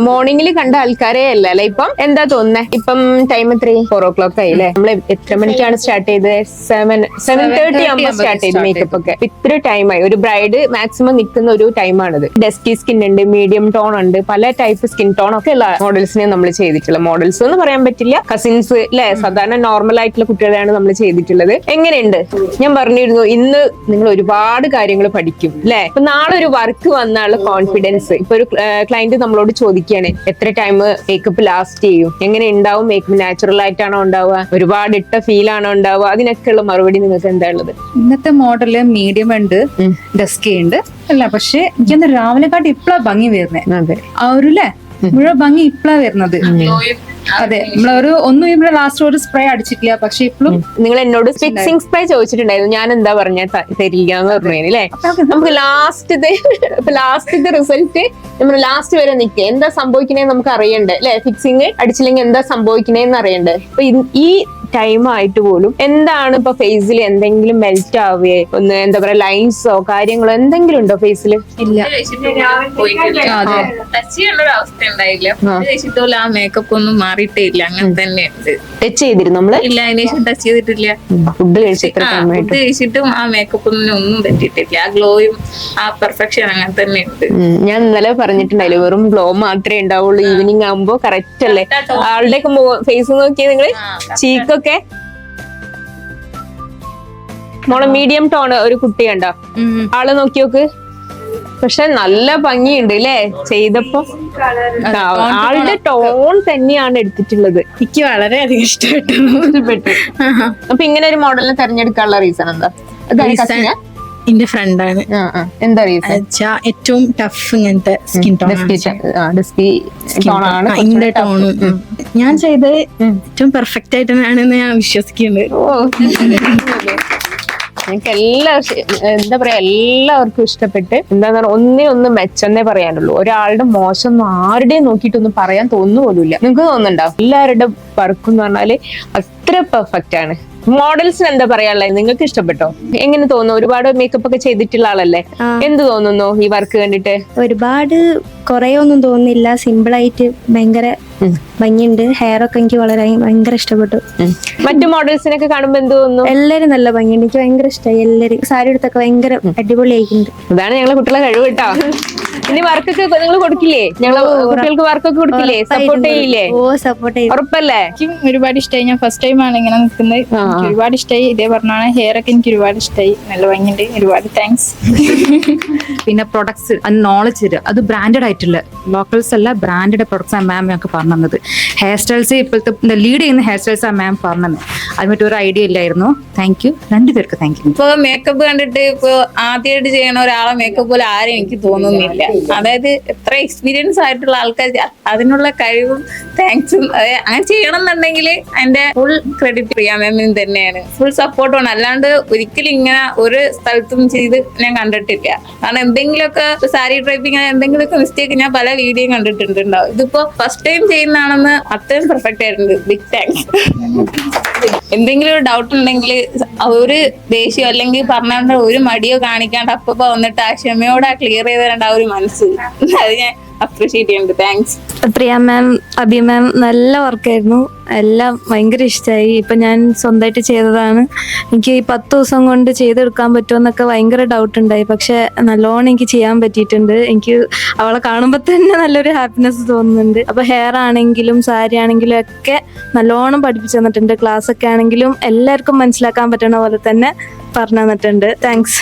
മോർണിംഗിൽ കണ്ട ആൾക്കാരെ അല്ലേ ഇപ്പം എന്താ തോന്നുന്നേ? ഇപ്പം ടൈം എത്ര? 4 o'clock ആയില്ലേ? നമ്മൾ എത്ര മണിക്കാണ് സ്റ്റാർട്ട് ചെയ്തത്? 7:30 ആകുമ്പോൾ സ്റ്റാർട്ട് ചെയ്ത് മേക്കപ്പ് ഒക്കെ. ഇത്ര ടൈമായി. ഒരു ബ്രൈഡ് മാക്സിമം നിൽക്കുന്ന ഒരു ടൈമാണിത്. ഡസ്കി സ്കിൻ ഉണ്ട്, മീഡിയം ടോൺ ഉണ്ട്, പല ടൈപ്പ് സ്കിൻ ടോൺ ഒക്കെ ഉള്ള മോഡൽസിനെ നമ്മൾ ചെയ്തിട്ടുള്ളത്. മോഡൽസ് എന്ന് പറയാൻ പറ്റില്ല, കസിൻസ് അല്ലെ, സാധാരണ നോർമൽ ആയിട്ടുള്ള കുട്ടികളെയാണ് നമ്മൾ ചെയ്തിട്ടുള്ളത്. എങ്ങനെയുണ്ട്? ഞാൻ പറഞ്ഞിരുന്നു ഇന്ന് നിങ്ങൾ ഒരുപാട് കാര്യങ്ങൾ പഠിക്കും അല്ലെ. ഇപ്പൊ നാളെ ഒരു വർക്ക് വന്നാലുള്ള കോൺഫിഡൻസ്. ഇപ്പൊ ഒരു ക്ലയന്റ് നമ്മളോട് ചോദിക്കുകയാണ് എത്ര ടൈം മേക്കപ്പ് ലാസ്റ്റ് ചെയ്യും, എങ്ങനെ ഉണ്ടാവും മേക്കപ്പ്, നാച്ചുറൽ ആയിട്ടാണോ ഉണ്ടാവുക, ഒരുപാട് ഇട്ട ഫീൽ ആണോ ഉണ്ടാവുക, അതിനൊക്കെയുള്ള മറുപടി നിങ്ങൾക്ക് എന്താ ഉള്ളത്? ഇന്നത്തെ മോഡല് മീഡിയം ഉണ്ട്, ഡസ്കി ഉണ്ട് അല്ല. പക്ഷെ എനിക്കൊന്ന് രാവിലെ കാട്ടി ഇപ്പളാ ഭംഗി വരുന്നത്. ആ ഒരു മുഴുവൻ ഭംഗി ഇപ്പളാ വരുന്നത്. അതെ, നമ്മളൊരു ഒന്നും ഇവിടെ ലാസ്റ്റ് ഒരു സ്പ്രേ അടിച്ചിട്ടില്ല. പക്ഷെ ഇപ്പോഴും നിങ്ങൾ എന്നോട് ഫിക്സിംഗ് സ്പ്രേ ചോദിച്ചിട്ടുണ്ടായിരുന്നു. ഞാൻ എന്താ പറഞ്ഞ തരില്ല എന്ന് പറഞ്ഞു അല്ലേ. നമുക്ക് ലാസ്റ്റ് റിസൾട്ട് നമ്മൾ ലാസ്റ്റ് വരെ നിൽക്കുക. എന്താ സംഭവിക്കണേന്ന് നമുക്ക് അറിയണ്ടേ അല്ലെ? ഫിക്സിങ് അടിച്ചില്ലെങ്കിൽ എന്താ സംഭവിക്കണേന്ന് അറിയണ്ടേ. അപ്പൊ ഈ ടൈം ആയിട്ട് പോലും എന്താണ് ഇപ്പൊ ഫേസിൽ എന്തെങ്കിലും മെൽറ്റ് ആവുകയോ ഒന്ന് എന്താ പറയാ ലൈൻസോ കാര്യങ്ങളോ എന്തെങ്കിലും ഉണ്ടോ ഫേസിൽ? ഇല്ല. ആ മേക്കപ്പ് ഒന്നും മാറിയിട്ടേ ഇല്ല, അങ്ങനെ തന്നെ ടച്ച് ചെയ്തിരുന്നു നമ്മള്? ഇല്ല, അതിനുശേഷം ടച്ച് ചെയ്തിട്ടില്ല. ഫുഡ് കഴിച്ചിട്ടും ആ മേക്കപ്പ് ഒന്നും പറ്റിയിട്ടില്ല. ആ ഗ്ലോയും ആ പെർഫെക്ഷൻ അങ്ങനെ തന്നെ ഉണ്ട്. ഞാൻ ഇന്നലെ പറഞ്ഞിട്ടുണ്ടായില്ലേ, വെറും ഗ്ലോ മാത്രമേ ഉണ്ടാവുള്ളൂ. ഈവനിങ് ആകുമ്പോ കറക്റ്റ് അല്ലേ? ആളുടെ ഒക്കെ ഫേസ് നോക്കിയാൽ നിങ്ങള് ചീക്കൊക്കെ മോളെ മീഡിയം ടോൺ ഒരു കുട്ടി കണ്ടോ, ആള് നോക്കി നോക്ക്. പക്ഷെ നല്ല ഭംഗിയുണ്ട് അല്ലേ ചെയ്തപ്പോ. ആളുടെ ടോൺ തന്നെയാണ് എടുത്തിട്ടുള്ളത്. എനിക്ക് വളരെയധികം ഇഷ്ടപ്പെട്ടു. അപ്പൊ ഇങ്ങനെ ഒരു മോഡലിനെ തെരഞ്ഞെടുക്കാനുള്ള റീസൺ എന്താ? എന്റെ ഫ്രണ്ടാണ്. എന്താ റീസൺ? ഏറ്റവും ടഫ് ഇങ്ങനത്തെ സ്കിൻ ടോൺ ആണ്. അതിന്റെ ടോണും ഞാൻ ചെയ്ത് ഏറ്റവും പെർഫെക്റ്റ് ആയിട്ടാണെന്ന് ഞാൻ വിശ്വസിക്കുന്നുണ്ട്. എനിക്ക് എന്താ പറയാ, എല്ലാവർക്കും ഇഷ്ടപ്പെട്ട് എന്താന്ന് പറഞ്ഞാൽ ഒന്നിനൊന്നും മെച്ചെന്നേ പറയാനുള്ളൂ. ഒരാളുടെ മോശം ഒന്നും ആരുടെയും നോക്കിയിട്ടൊന്നും പറയാൻ തോന്നുന്നു പോലുമില്ല. നിങ്ങൾക്ക് തോന്നുന്നുണ്ടോ? എല്ലാവരുടെ വർക്ക് എന്ന് പറഞ്ഞാല് അത്ര പെർഫെക്റ്റ് ആണ്. മോഡൽസിന് എന്താ പറയാനുള്ളത്? നിങ്ങൾക്ക് ഇഷ്ടപ്പെട്ടോ? എങ്ങനെ തോന്നുന്നു? ഒരുപാട് മേക്കപ്പ് ഒക്കെ ചെയ്തിട്ടുള്ള ആളല്ലേ, എന്ത് തോന്നുന്നു ഈ വർക്ക് കണ്ടിട്ട്? ഒരുപാട് കൊറേ ഒന്നും തോന്നുന്നില്ല, സിമ്പിൾ ആയിട്ട് ഭയങ്കര ഭംഗിയുണ്ട്. ഹെയർ ഒക്കെ എനിക്ക് ഭയങ്കര ഇഷ്ടപ്പെട്ടു. മറ്റു മോഡൽസിനൊക്കെ കാണുമ്പോ എന്ത് തോന്നുന്നു? എല്ലാരും നല്ല ഭംഗിയുണ്ട്, എനിക്ക് ഭയങ്കര ഇഷ്ടമായി. എല്ലാരും സാരി എടുത്തൊക്കെ ഭയങ്കര അടിപൊളിയായിട്ടുണ്ട്. അതാണ് ഞങ്ങളെ കുട്ടികളെ കഴിവ് കേട്ടോ. ഇനി വർക്കൊക്കെ നിങ്ങൾ കൊടുക്കില്ലേ? ഞങ്ങളെ കുട്ടികൾക്ക് വർക്കൊക്കെ കൊടുക്കില്ലേ? സപ്പോർട്ട് ചെയ്യില്ലേ? ഓ, സപ്പോർട്ട് ചെയ്യും, ഉറപ്പല്ലേ? എനിക്കും ഒരുപാട് ഇഷ്ടമായി. ഞാൻ ഫസ്റ്റ് ടൈം ആണ് ഇങ്ങനെ നിൽക്കുന്നത്. എനിക്ക് ഒരുപാട് ഇഷ്ടമായി. ഇതേ പറഞ്ഞാണ് ഹെയർ ഒക്കെ എനിക്ക് ഒരുപാട് ഇഷ്ടമായി. നല്ല ഭംഗിയുണ്ട്. ഒരുപാട് താങ്ക്സ്. പിന്നെ പ്രൊഡക്ട്സ് നോളജ് തരിക, അത് ബ്രാൻഡഡ് ആയിട്ടുള്ള ലോക്കൽസ് അല്ല, ബ്രാൻഡഡ് പ്രൊഡക്ട്സ് ആ മാം ഞങ്ങൾക്ക് പറഞ്ഞത്. ഹെയർ സ്റ്റൈൽസ് ഇപ്പോഴത്തെ ലീഡ് ചെയ്യുന്ന ഹെയർ സ്റ്റൈൽസ് ആ മാം പറഞ്ഞത്. അത് മറ്റൊരു ഐഡിയ ഇല്ലായിരുന്നു. താങ്ക് യു, രണ്ടുപേർക്ക് താങ്ക് യു. ഇപ്പൊ മേക്കപ്പ് കണ്ടിട്ട് ഇപ്പൊ ആദ്യമായിട്ട് ചെയ്യണ ഒരാളെ മേക്കപ്പ് പോലെ ആരും എനിക്ക് തോന്നുന്നില്ല. അതായത് എത്ര എക്സ്പീരിയൻസ് ആയിട്ടുള്ള ആൾക്കാർ അതിനുള്ള കഴിവും താങ്ക്സും. അങ്ങനെ ചെയ്യണം എന്നുണ്ടെങ്കിൽ അതിന്റെ ഫുൾ ക്രെഡിറ്റ് പ്രിയ മാമിന് തന്നെയാണ്. ഫുൾ സപ്പോർട്ടാണ്. അല്ലാണ്ട് ഒരിക്കലും ഇങ്ങനെ ഒരു സ്ഥലത്തും ചെയ്ത് ഞാൻ കണ്ടിട്ടില്ല. കാരണം എന്തെങ്കിലുമൊക്കെ സാരി ഡ്രൈപ്പിംഗ് എന്തെങ്കിലുമൊക്കെ മിസ്റ്റേക്ക് ഞാൻ പല വീഡിയോയും കണ്ടിട്ടുണ്ടാവും. ഇതിപ്പോ ഫസ്റ്റ് ടൈം ചെയ്യുന്നതാണെന്ന് അത്രയും പെർഫെക്റ്റ് ആയിട്ടുണ്ട്. Big thanks. എന്തെങ്കിലും ഒരു ഡൗട്ട് ഉണ്ടെങ്കിൽ ഒരു ദേഷ്യം അല്ലെങ്കിൽ പറഞ്ഞ ഒരു മടിയോ കാണിക്കാണ്ട് അപ്പൊ വന്നിട്ട് ആ ക്ഷമയോടെ ക്ലിയർ ചെയ്ത് തരേണ്ട ആ ഒരു മനസ്സ്, അത് ഞാൻ അപ്രീഷിയേറ്റ് ചെയ്യുന്നുണ്ട്. താങ്ക്സ്. പ്രിയ മാം, അഭി മാം നല്ല വർക്കായിരുന്നു. എല്ലാം ഭയങ്കര ഇഷ്ടമായി. ഇപ്പൊ ഞാൻ സ്വന്തമായിട്ട് ചെയ്തതാണ്. എനിക്ക് ഈ 10 ദിവസം കൊണ്ട് ചെയ്തെടുക്കാൻ പറ്റുമെന്നൊക്കെ ഭയങ്കര ഡൗട്ട് ഉണ്ടായി. പക്ഷെ നല്ലോണം എനിക്ക് ചെയ്യാൻ പറ്റിയിട്ടുണ്ട്. എനിക്ക് അവളെ കാണുമ്പോൾ തന്നെ നല്ലൊരു ഹാപ്പിനെസ് തോന്നുന്നുണ്ട്. അപ്പൊ ഹെയർ ആണെങ്കിലും സാരി ആണെങ്കിലും ഒക്കെ നല്ലോണം പഠിപ്പിച്ചു തന്നിട്ടുണ്ട്. ക്ലാസ് ഒക്കെ ആണെങ്കിലും എല്ലാവർക്കും മനസ്സിലാക്കാൻ പറ്റുന്ന പോലെ തന്നെ പറഞ്ഞു തന്നിട്ടുണ്ട്. താങ്ക്സ്.